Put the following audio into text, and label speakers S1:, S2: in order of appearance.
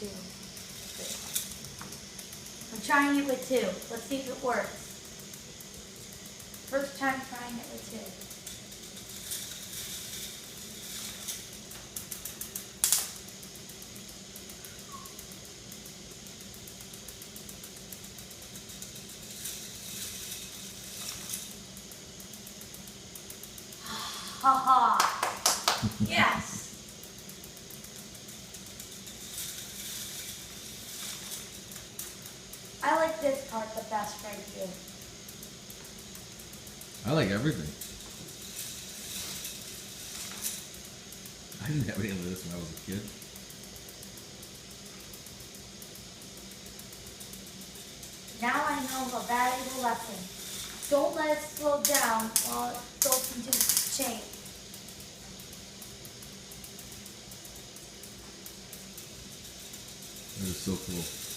S1: 2. I'm trying it with 2. Let's see if it works. First time trying it with 2. Ha ha. Yes. I like this part the best right here.
S2: I like everything. I didn't have any of this when I was a kid.
S1: Now I know a valuable lesson. Don't let it slow down while it goes into change.
S2: That is so cool.